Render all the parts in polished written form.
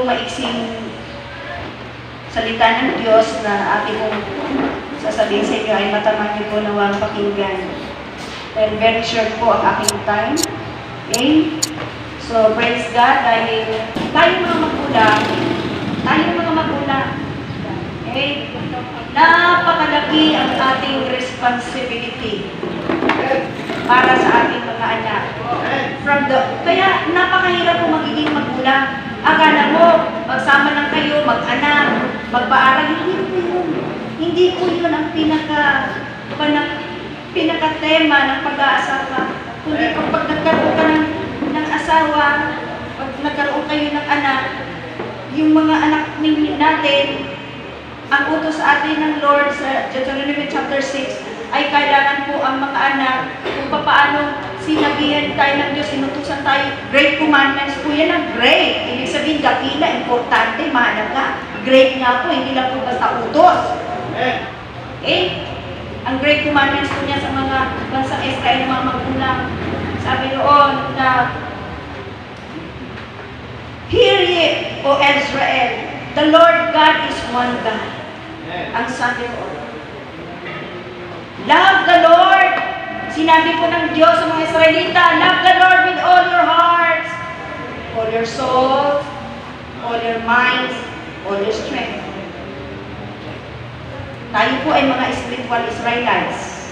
maiksing salita ng Diyos na ating kong sasabihin sa inyo ay matamang niyo po nawang pakinggan. Dahil very short po ang aking time. Okay? So, praise God dahil tayo mga magulang, okay? Napakalaki ang ating responsibility para sa ating mga anak. Kaya napakahirap po magiging magulang. Akala mo, magsama lang kayo, mag-anak, magpaaral. Hindi po yun ang pinaka-tema ng pag-aasawa. Kundi pag nagkaroon ka ng asawa, pag nagkaroon kayo ng anak, yung mga anak natin, ang utos sa atin ng Lord sa Deuteronomy chapter 6 ay kailangan po ang mga anak kung paano sinabihan tayo ng Diyos, inutusan tayo, great commandments po yan ang great. Ibig sabihin, dakila, importante, mahalaga. Great nga po, hindi lang po basta utos. Okay? Ang great commandments po niya sa mga bansang Israel, mga magulang. Sabi doon na, hear ye, O Israel, the Lord God is one God. Ang sabi doon, love the Lord. Sinabi po ng Diyos sa mga Israelita, love the Lord with all your hearts, all your souls, all your minds, all your strength. Tayo po ay mga spiritual Israelites.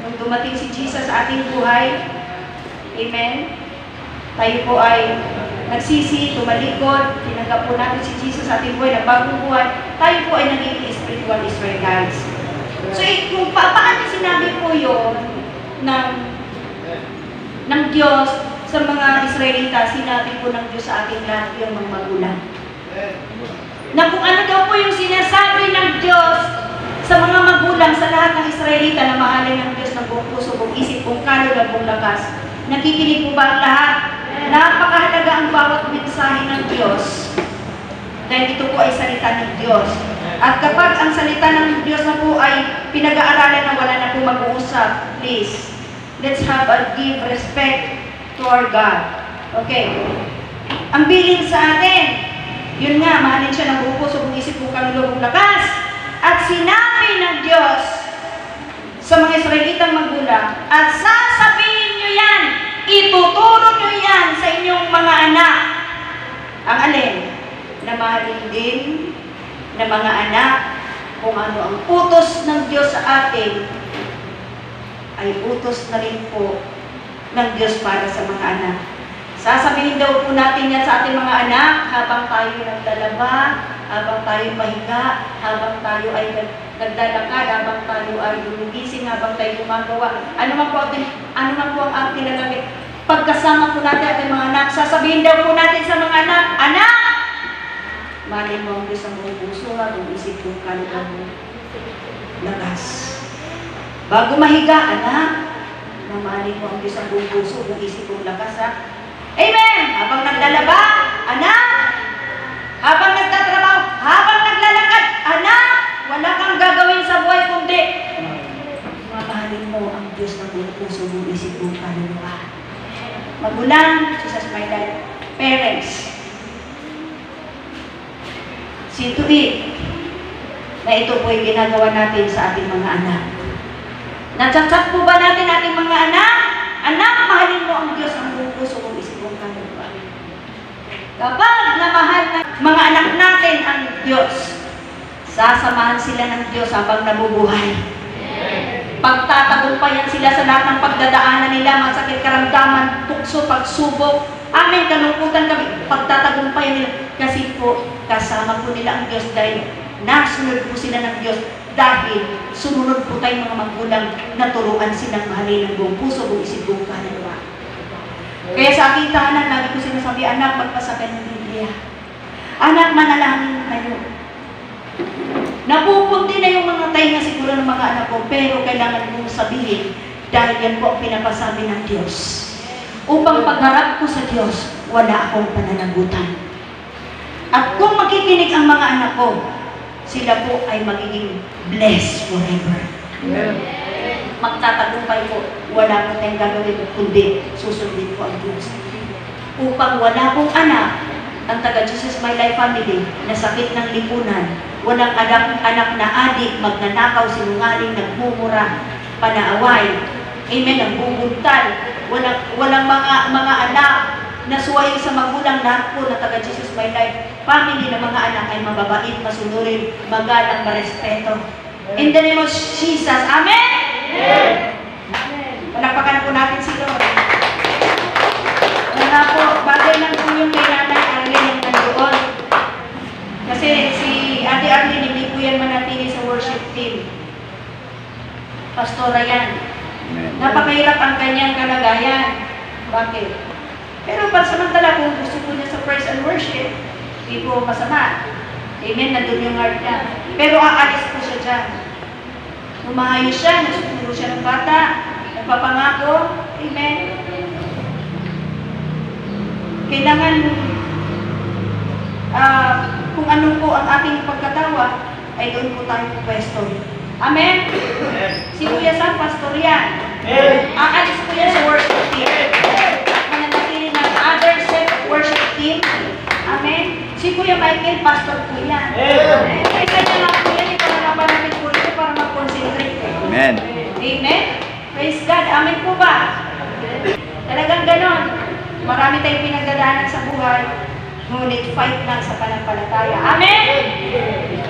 Nung dumating si Jesus sa ating buhay, amen, tayo po ay nagsisi, tumalikod, tinanggap po natin si Jesus sa ating buhay, nagbagong buhay, tayo po ay naging spiritual Israelites. So, kung paano sinabi po yun ng Diyos sa mga Israelita, sinabi po ng Diyos sa ating lahat yung mga magulang. Na kung ano daw po yung sinasabi ng Diyos sa mga magulang sa lahat ng Israelita na mahalin ng Diyos ng buong puso, buong isip, buong kaluluwa, buong lakas. Nakikinig po ba ang lahat? Napakahalaga ang bawat mensahe ng Diyos. Dahil ito po ay salita ng Diyos. At kapag ang salita ng Diyos na po ay pinag-aaralan na wala na po mag-uusap, please, let's have a deep respect to our God. Okay. Ang bilin sa atin, yun nga, mahalin siya ng buong puso, buong isip, buong kaluluwa, buong lakas. At sinabi ng Diyos sa mga Israelitang magulang, at sasabihin nyo yan, ituturo nyo yan sa inyong mga anak. Ang alin? Na mahalin din na mga anak kung ano ang utos ng Diyos sa atin ay utos na rin po ng Diyos para sa mga anak. Sasabihin daw po natin yan sa ating mga anak habang tayo naglalaba, habang tayo mahiga, habang tayo ay naglalakad, habang tayo ay gumigising, habang tayo gumagawa. Ano man po ang ating nagamit. Pagkasama po natin ating mga anak, sasabihin daw po natin sa mga anak, anak! Malin mo ang Diyos ang buong puso, ang isip kong kaluluwa mo. Lakas. Bago mahiga, anak, na malin mo ang Diyos ang buong puso, ang isip kong lakas, ha? Amen! Habang naglalaba, anak! Habang nagtatrabaho, habang naglalakad, anak! Wala kang gagawin sa buhay kundi mamahalin mo ang Diyos ng buong puso, ang isip kong kaluluwa. Magulang, Jesus my dad, parents, see to it na ito po ay ginagawa natin sa ating mga anak. Natsatsak po ba natin ating mga anak? Anak, mahalin mo ang Diyos ang buong puso kung isip kong kaluluwa. Kapag namahal ng mga anak natin ang Diyos, sasamahan sila ng Diyos habang nabubuhay. Pagtatagumpayan sila sa lahat ng pagdadaanan nila, masakit karamdaman, tukso, pagsubok, amin, kalungkutan kami, pagtatagumpayan nila. Kasi po, kasama po nila ang Diyos dahil nasunod po sila ng Diyos dahil sumunod po tayong mga magulang na turuan silang mahalin ng buong puso, buong isip, buong kaluluwa. Kaya sa aking tahanan, lagi ko sinasabi, anak, magbasa kayo ng Biblia. Anak, manalangin kayo. Napupunti na yung mga tayo nga siguro ng mga anak ko, pero kailangan mong sabihin dahil yan po ang pinapasabi ng Diyos. Upang pagharap ko sa Diyos, wala akong pananagutan. At kung makikinig ang mga anak ko, sila po ay magiging blessed forever. Magtatagumpay po, wala po tayong gagawin kundi susundin po ang Diyos. Upang wala pong anak ang taga Jesus My Life family na sakit ng lipunan, walang anak na adik, magnanakaw, sinungaling, nagmumura, panaaway, amen, nagbubuntal, walang mga anak na suwayin sa magulang, lahat po na taga Jesus My Life family na mga anak ay mababait, masunurin, magalang, marespeto. In the name of Jesus, amen? Amen. Palakpakan po natin si Lord. Wala po, bagay lang po yung kay Nanay Arlene yung nandoon. Kasi si Ate Arlene, hindi po yan manatili sa worship team. Pastora yan. Napakahirap ang kanyang kalagayan. Bakit? Pero pansamantala, kung gusto po niya sa praise and worship, hindi po masama. Amen, nandun yung heart niya. Pero aalis po siya dyan. Umayos siya, nasuturo siya ng bata, nagpapangako. Amen. Kailangan, kung ano po ang ating pagkatawa, ay doon po tayo pwesto. Amen? Si Kuya Sam, pastor yan. Aalis po yan sa worship team. Mananatili ng other set of worship team. Amen? Si Kuya Michael, pastor po yan. Kaya kanya nga po yan, para napanapit po ito, para mag-concentrate. Amen. Amen? Praise God. Amen po ba? Talagang ganon. Marami tayong pinagdadaanan sa buhay, ngunit fight lang sa pananampalataya. Amen?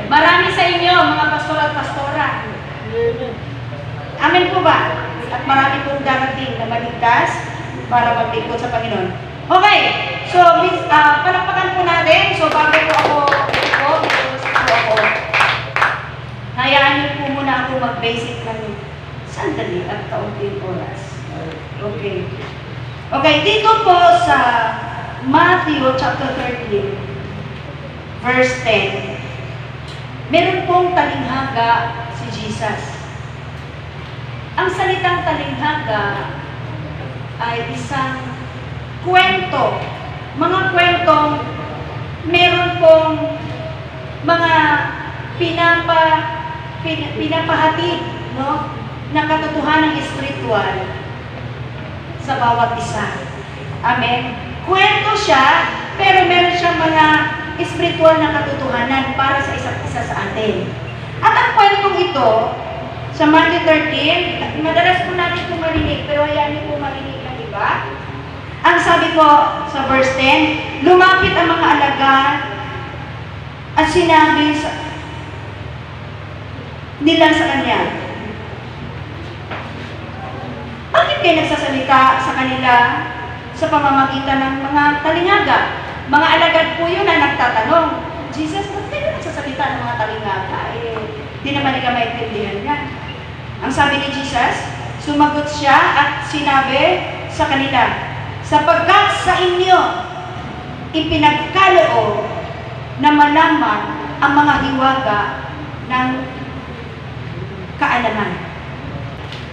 Marami sa inyo, mga pastor at pastora. Amen po ba? At marami pong darating na maligtas para maglingkod sa Panginoon. Okay, so palakpakan po natin. So bago po ako, hayaan niyo po muna ako mag-basic ng sandali at kaunting oras. Okay. Okay, dito po sa Matthew chapter 13, verse 10, meron pong talinghaga si Jesus. Ang salitang talinghaga ay isang kwento. Mga kwentong meron pong mga pinapahatid, no, na katotohanan espiritual sa bawat isa. Amen? Kwento siya, pero meron siyang mga espiritual na katotohanan para sa isa't isa sa atin. At ang kwentong ito, sa Matthew 13, madalas po natin itong marinig, pero hayaan niyo po marinig ng iba. Ang sabi ko sa verse 10, lumapit ang mga alagad at sinabi nila sa kanya, bakit kayo nagsasalita sa kanila sa pamamagitan ng mga talinghaga? Mga alagad po yun na nagtatanong, Jesus, bakit kayo nagsasalita ng mga talinghaga? Di naman nila maintindihan yan. Ang sabi ni Jesus, sumagot siya at sinabi sa kanila, sapagkat sa inyo ipinagkaloob na malaman ang mga hiwaga ng kaalaman,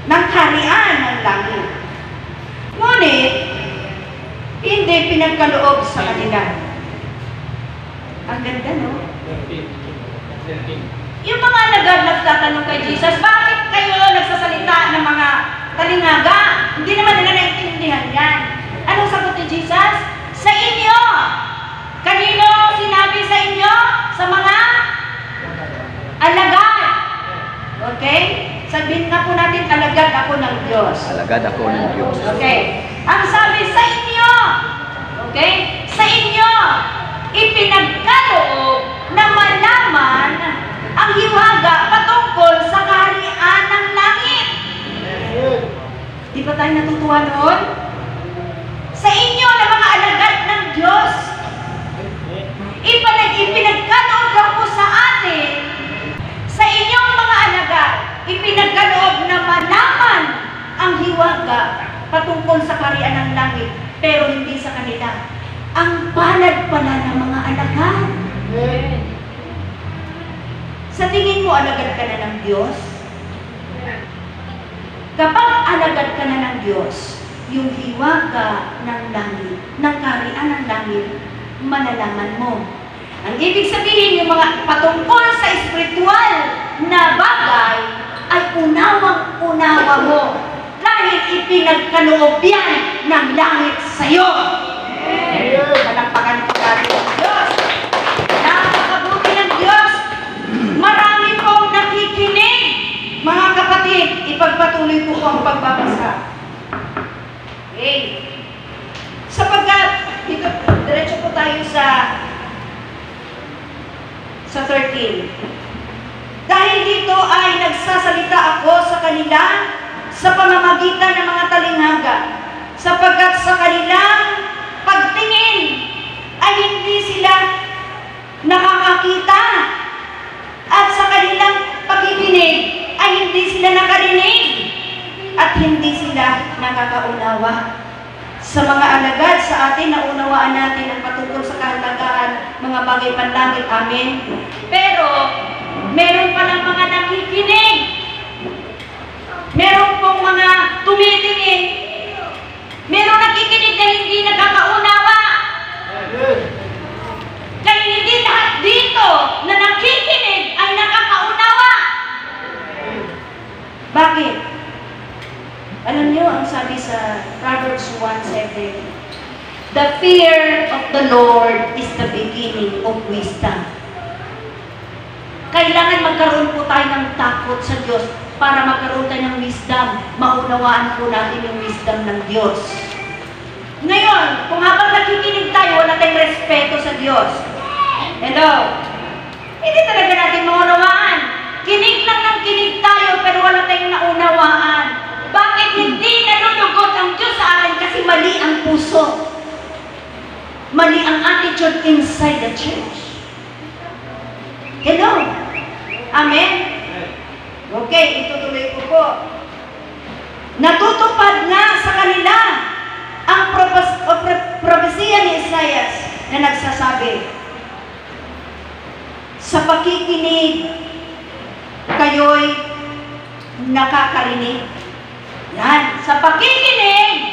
ng kaharian ng langit. Ngunit, hindi pinagkaloob sa kanila. Ang ganda, no? Yung mga alagad nagtatanong kay Jesus, bakit kayo nagsasalita ng mga talinghaga? Hindi naman nila naintindihan yan. Anong sagot ni Jesus? Sa inyo! Kanino sinabi sa inyo? Sa mga alagad. Okay? Sabihin na po natin, alagad ako ng Diyos. Alagad ako ng Diyos. Okay. Ang sabi sa inyo, okay? Sa inyo, ipinagkaloob na malaman ang hiwaga patungkol sa kaharian ng langit. Di ba tayo natutuwa noon? Sa inyo na mga alagad ng Diyos, ipinagkaloob lang po sa atin, sa inyong mga alagad, ipinagkaloob na malaman ang hiwaga patungkol sa kaharian ng langit, pero hindi sa kanila. Ang palad pala ng mga alagad. Sa tingin mo, alagad ka na ng Diyos? Kapag alagad ka na ng Diyos, yung hiwaga ng langit, ng kaharian ng langit, malalaman mo. Ang ibig sabihin, yung mga patungkol sa espiritual na bagay, ay unawang-unawa mo. Dahil ipinagkaloob yan ng langit sa'yo. Palakpakan po natin. Tutuloy ko po ang pagbabasa. Okay. Sapagkat, dito, diretso po tayo sa 13. Dahil dito ay nagsasalita ako sa kanila sa pamamagitan ng mga talinghaga, sapagkat sa kanilang pagtingin ay hindi sila nakakakita, at sa kanilang pakikinig ay hindi sila nakarinig, at hindi sila nakakaunawa. Sa mga alagad sa atin, naunawaan natin ang patungkol sa kahalagahan mga bagay panlangit. Amen. Pero meron pa ng mga nakikinig, meron pong mga tumitingin, meron nakikinig na hindi nakakaunawa. Kaya hindi lahat dito na nakikinig ay nakakaunawa. Bakit? Alam niyo, ang sabi sa Proverbs 1:7, the fear of the Lord is the beginning of wisdom. Kailangan magkaroon po tayo ng takot sa Diyos para magkaroon tayo ng wisdom. Maunawaan po natin yung wisdom ng Diyos. Ngayon, kung habang nakikinig tayo, wala tayong respeto sa Diyos. Hello? Hindi talaga natin maunawaan. Kinig lang ng kinig tayo, pero wala tayong naunawaan. Bakit hindi nanunugot ang Diyos sa atin? Kasi mali ang puso. Mali ang attitude inside the church. Hello? Amen? Okay, itutuloy ko po. Natutupad nga sa kanila ang propesiya ni Isaias na nagsasabi, sa pakikinig, kayo'y nakakarinig. Yan. Sa pakikinig,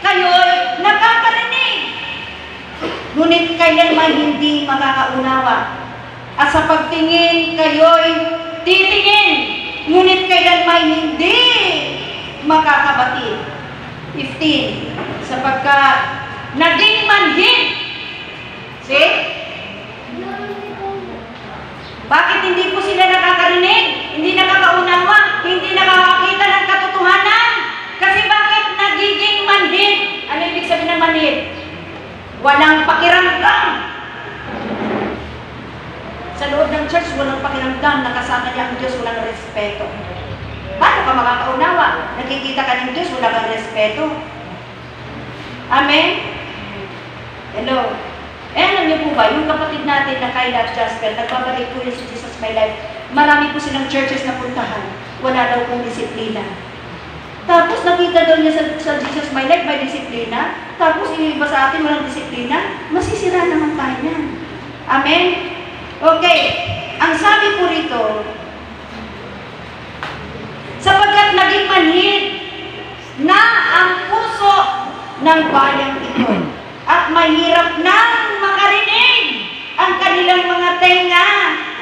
kayo'y nakakarinig. Ngunit kailanman hindi makakaunawa. At sa pagtingin, kayo'y titingin. Ngunit kailanman hindi makakabatid. 15. Sapagkat naging manhid. See? Bakit hindi po sila nakakarinig? Hindi nakakaunawa? Hindi nakakakita ng katotohanan? Kasi bakit nagiging manhid? Ano ibig sabihin ng manhid? Walang pakiramdam. Sa loob ng church, walang pakiramdam. Nakasama niya ang Diyos, walang respeto. Paano ka makakaunawa? Nakikita ka ng Diyos, wala kang respeto. Amen? Hello? Alam niyo po ba, yung kapatid natin na Kayla at Jasper, nagbabalik po yun sa Jesus My Life. Marami po silang churches na puntahan. Wala daw pong disiplina. Tapos nakita daw niya sa Jesus My Life, may disiplina. Tapos iniiba sa atin, walang disiplina. Masisira naman tayo niyan. Amen? Okay. Ang sabi po rito, sapagkat naging manhid na ang puso ng bayang ito, at mahirap nang makarinig ang kanilang mga tenga.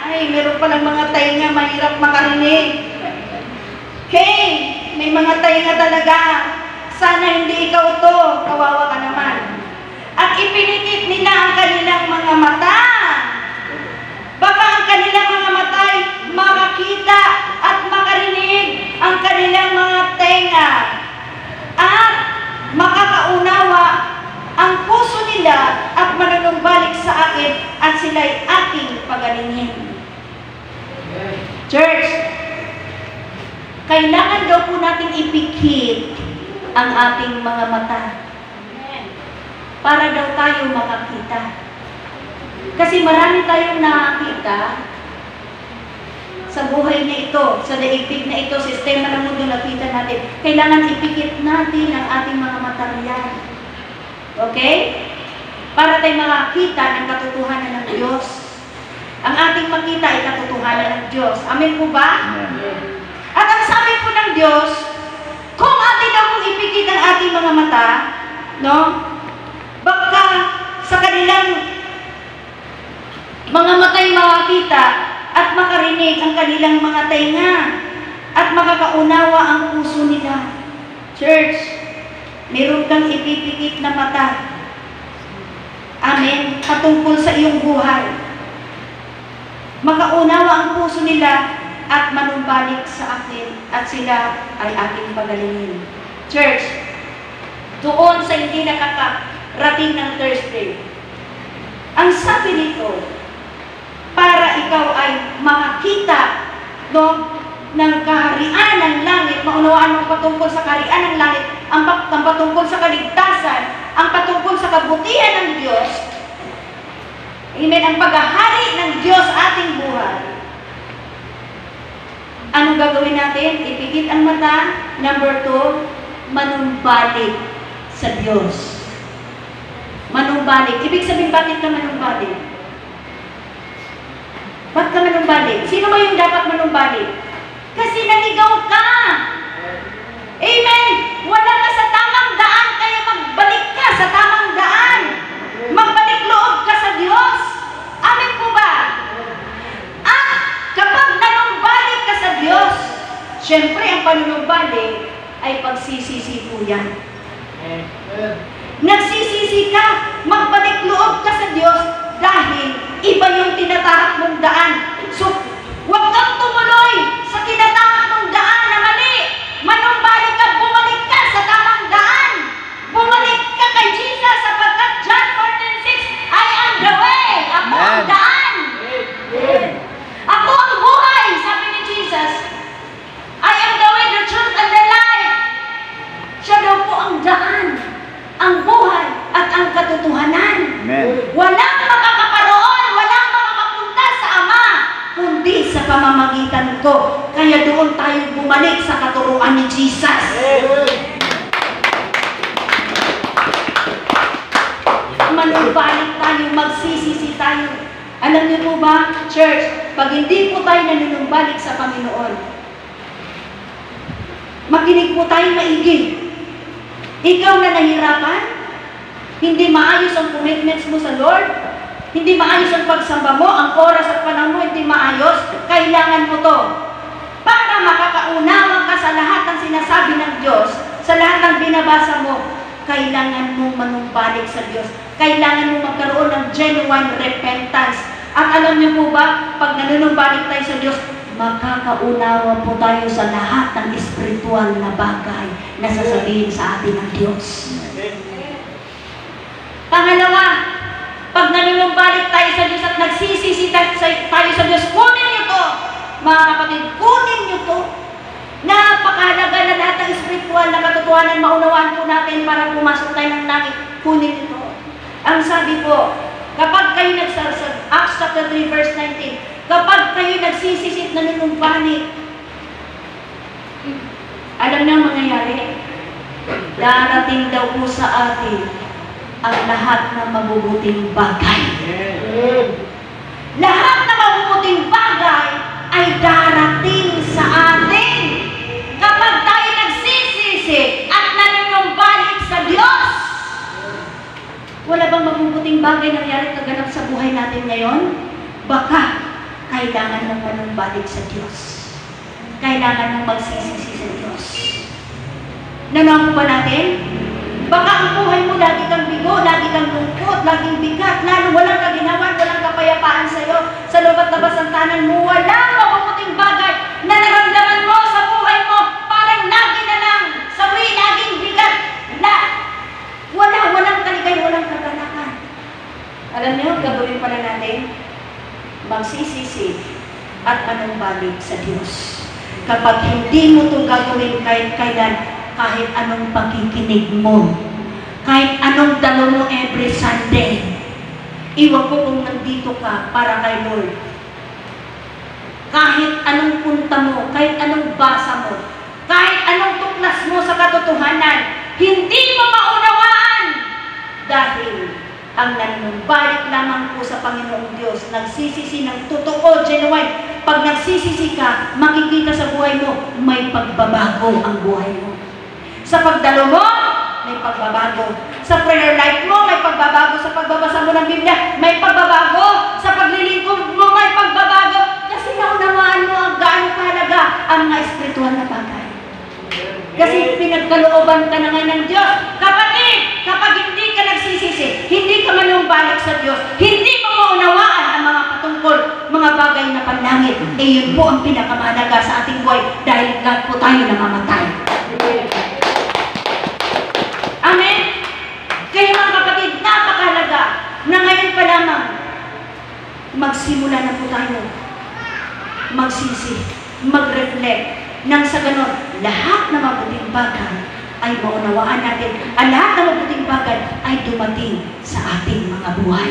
Ay, meron palang mga tenga, mahirap makarinig. Okay, may mga tenga talaga. Sana hindi ikaw to, kawawa ka naman. At ipinikit nila ang kanilang mga mata. Baka ang kanilang mga mata ay makakita at makarinig ang kanilang mga tenga. At makakaunawa ang puso nila at manunumbalik sa akin at sila'y aking pagalingin. Church, kailangan daw po natin ipikit ang ating mga mata para daw tayo makakita. Kasi marami tayong nakakita sa buhay na ito, sa daigdig na ito, sistema ng mundo nakita natin. Kailangan ipikit natin ang ating mga material. Okay? Para tayo makakita ng katotohanan ng Diyos. Ang ating makita ay katotohanan ng Diyos. Amen po ba? Amen. At ang sabi po ng Diyos, kung atin daw pong ipikit ang ating mga mata, no? Baka sa kanilang mga matay makakita at makarinig ang kanilang mga tainga at makakaunawa ang puso nila. Church, meron kang ipipikit na mata. Amen. Patungkol sa iyong buhay. Makaunawa ang puso nila at manumbalik sa akin at sila ay aking pagalingin. Church, doon sa hindi nakakarating ng Thursday, ang sabi nito, para ikaw ay makakita ng kaharian ng langit, maunawaan mo patungkol sa kaharian ng langit, ang patungkol sa kaligtasan, ang patungkol sa kabutihan ng Diyos. Amen. Ang paghahari ng Diyos ating buhay. Anong gagawin natin? Ipikit ang mata. Number 2, manumbalik sa Diyos. Manumbalik. Ibig sabihin, bakit ka manumbalik? Bakit ka manumbalik? Sino ba yung dapat manumbalik? Kasi naligaw ka. Amen. Wala ka sa tamang daan, kaya magbalik ka sa tamang daan. Magbalik loob ka sa Diyos. Amen po ba? At kapag nanumbalik ka sa Diyos, syempre ang panunumbalik ay pagsisisi po yan. Nagsisisi ka, magbalik loob ka sa Diyos dahil iba yung tinatahak mong daan. So, huwag kang tumuloy sa tinatahak mong daan na mali. Manumbalik ka, bumalik ka sa tamang daan. Bumalik ka kay Jesus sapagkat John 14:6, I am the way. Ako ang daan. Ako ang buhay, sabi ni Jesus. I am the way, the truth, and the life. Siya daw po ang daan, ang buhay, at ang katotohanan. Amen. Walang makakaparoon, walang makakapunta sa Ama, kundi sa pamamagitan ko. Kaya doon tayo bumalik sa katuruan ni Jesus. Manumbalik tayo, magsisisi tayo. Alam niyo po ba, church, pag hindi po tayo nanunumbalik sa Panginoon, makinig po tayo maigi. Ikaw na nahirapan, hindi maayos ang commitments mo sa Lord, hindi maayos ang pagsamba mo, ang oras at panahon mo hindi maayos, kailangan mo to. Para makakaunawa ka sa lahat ng sinasabi ng Diyos, sa lahat ng binabasa mo, kailangan mong manumbalik sa Diyos. Kailangan mong magkaroon ng genuine repentance. At alam niyo po ba, pag nanunumbalik tayo sa Diyos, makakaunawa po tayo sa lahat ng espiritual na bagay na sasabihin sa atin ng Diyos. Pangalawa, pag nanunumbalik tayo sa Diyos at nagsisisi tayo sa Diyos, kunin niyo to. Mga kapatid, kunin niyo to. Napakahalaga na lahat ng espiritual na katotohanan maunawaan po natin para pumasok tayo ng langit. Kunin niyo to. Ang sabi po, kapag kayo Acts chapter 3 verse 19, kapag kayo nagsisisit na nanunumbalik, alam niyo ang mangyayari? Darating daw po sa atin ang lahat ng mabubuting bagay. Lahat ng mabubuting bagay ay darating sa atin kapag tayo nagsisisi at nanunumbalik sa Diyos. Wala bang mabubuting bagay nangyari kaganap sa buhay natin ngayon? Baka kailangan mong manumbalik sa Diyos. Kailangan mong magsisisi sa Diyos. Nanaw ba natin? Baka ang buhay mo lagi kang bigo, lagi kang lungkot, laging bigat, lalo walang kaginawan, walang kapayapaan sa iyo. Sa loob at labas ng tanan mo, walang mabubuting bagay na naramdaman mo sa buhay mo. Parang lagi na lang, sawi, laging bigat. Walang kaligay, walang kaganakan. Alam niyo, gagawin pala natin, magsisisi at manumbalik sa Diyos. Kapag hindi mo itong gagawin kahit kailan, kahit anong pakikinig mo, kahit anong dalo mo every Sunday, iwan ko kung nandito ka para kay Lord. Kahit anong punta mo, kahit anong basa mo, kahit anong tuklas mo sa katotohanan, hindi mo maunawaan dahil ang nanunumbalik lamang po sa Panginoong Diyos, nagsisisi ng totoo, genuine. Pag nagsisisi ka, makikita sa buhay mo, may pagbabago ang buhay mo. Sa pagdalo mo, may pagbabago. Sa prayer life mo, may pagbabago. Sa pagbabasa mo ng Biblia, may pagbabago. Sa paglilingkod mo, may pagbabago. Kasi naunawaan mo ang gaano kahalaga ang mga espiritual na bagay. Kasi pinagkalooban ka na nga ng Diyos. Kapatid, kapag hindi ka nagsisisi, hindi ka manumbalik sa Diyos, hindi mo maunawaan ang mga patungkol, mga bagay na panlangit, yun po ang pinakamahalaga sa ating buhay dahil lahat po tayo namamatay. Amen? Kaya mga kapatid, napakahalaga na ngayon pa lamang magsimula na po tayo magsisi, mag-reflect nang sa ganon, lahat na mabuting bagay ay maunawaan natin. Ang lahat na mabuting bagay ay dumating sa ating mga buhay.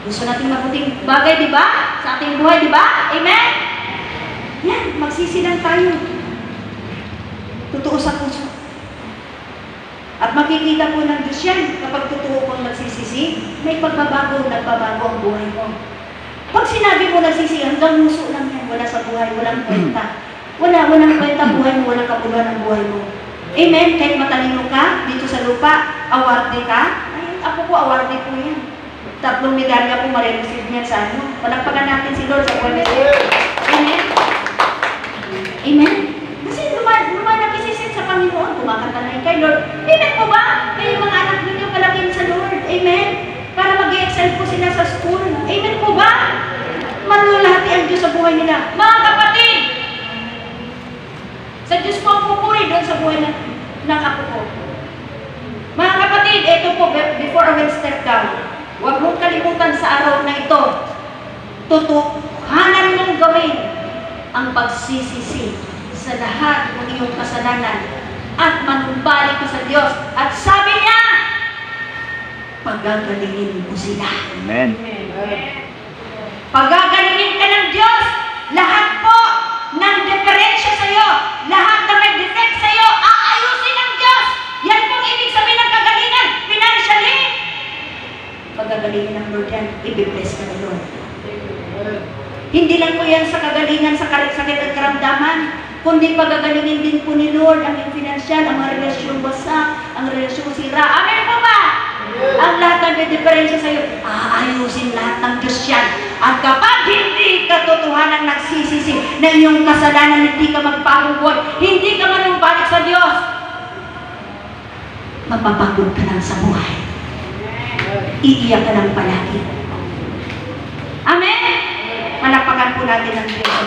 Gusto natin mabuting bagay, di ba? Sa ating buhay, di ba? Amen? Yan, magsisi lang tayo. Totoo sa puso. At makikita po ng Diyos yan, kapag totoo kong nagsisisi, may pagbabago, nagbabago ang buhay mo. Pag sinabi mo nagsisi, hanggang muso lang yan, wala sa buhay, walang kwenta. Walang kwenta buhay mo, walang kabuluhan ang buhay mo. Amen? Kahit matalino ka, dito sa lupa, awardee ka, ay, ako po, awardee po yan. 3 medalya po marireceive niyan sa ano. Palagpagan natin si Lord sa buhay. Amen? Amen? Kasi nakisisit sa Panginoon, kumakanta na kay Lord. Amen po ba? Kaya yung mga anak ninyo palagin sa Lord. Amen? Para mag-excel po sila sa school. Amen po ba? Manlulahati ang Diyos sa buhay nila. Mga kapatid! Sa Diyos po ang pupuri doon sa buhay ng apo ko. Mga kapatid, ito po, before I will step down, huwag mong kalimutan sa araw na ito, tutuhanan mong gawin ang pagsisisi sa lahat ng iyong kasalanan at manumbalik ka sa Diyos. At sabi niya, pagagalingin mo sila. Amen. Pagagalingin ka ng Diyos, lahat po ng diferensya sa iyo, lahat na may defect sa iyo, aayusin ng Diyos. Yan pong ibig sabihin ng kagalingan, financially. Pagagalingin ng Lord yan, ibibless ka ng Lord. Hindi lang po yan sa kagalingan, sa sakit at karamdaman, kundi pagagalingin din po ni Lord ang iyong financial, ang mga relasyon wasak, ang relasyon sira. Amen po ba? Ang lahat ng may diferensya sa iyo, aayusin lahat ng Diyos yan. At kapag hindi ka totohanan nagsisisi na iyong kasalanan, hindi ka magpapagod, hindi ka manumbalik sa Diyos, mapapagod ka lang sa buhay. Iiyak ka lang palagi. Amen? Malakpakan po natin ang Diyos.